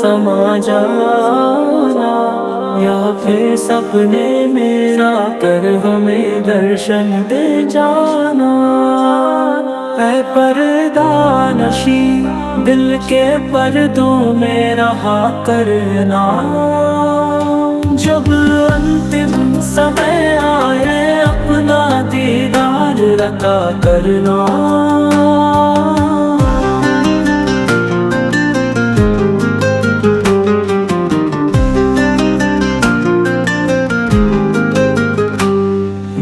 समा जाना या फिर सपने मेरा कर हमें दर्शन दे जाना। है पर्दा नशी दिल के पर्दों में रहा करना, जब अंतिम समय आए अपना दीदार रता करना।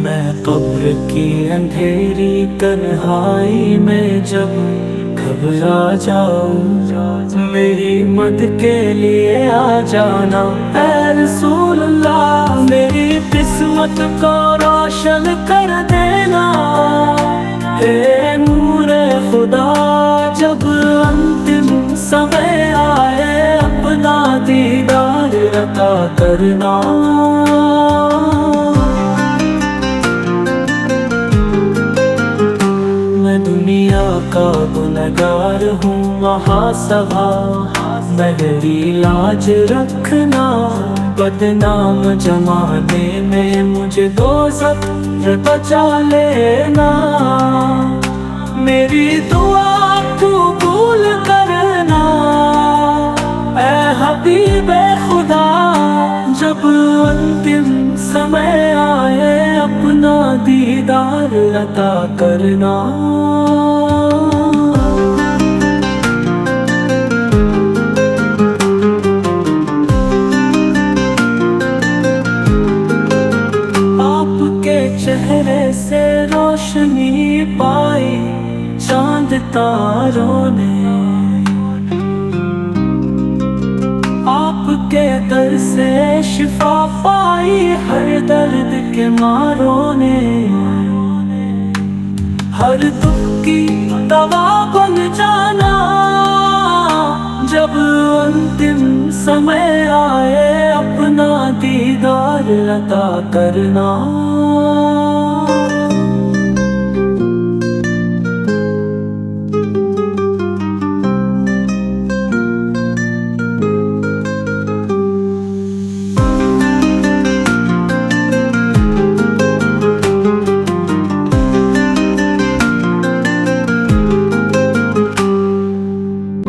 मैं कब्र की अंधेरी तन्हाई में जब घबरा जाऊं, मेरी मद के लिए आ जाना। ऐ रसूल अल्लाह मेरी किस्मत को रोशन कर देना। हे नूरे खुदा जब अंतिम समय आए अपना दीदार अता करना। मैं दुनिया का गुनहगार हूँ महासभा मेरी लाज रखना। बदनाम जमाने में मुझे दोज़ख बचा लेना। मेरी दुआ कबूल करना ऐ हबीबे खुदा, जब अंतिम समय आए अपना दीदार अता करना। आपके चेहरे से रोशनी पाई चांद तारों ने, आपके दर से शिफा पाई हर दर्द के मारों ने। हर दुख की दवा बन जाना, जब अंतिम समय आए अपना दीदार अता करना।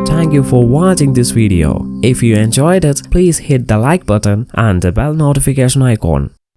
Thank you for watching this video. If you enjoyed it, please hit the like button and the bell notification icon.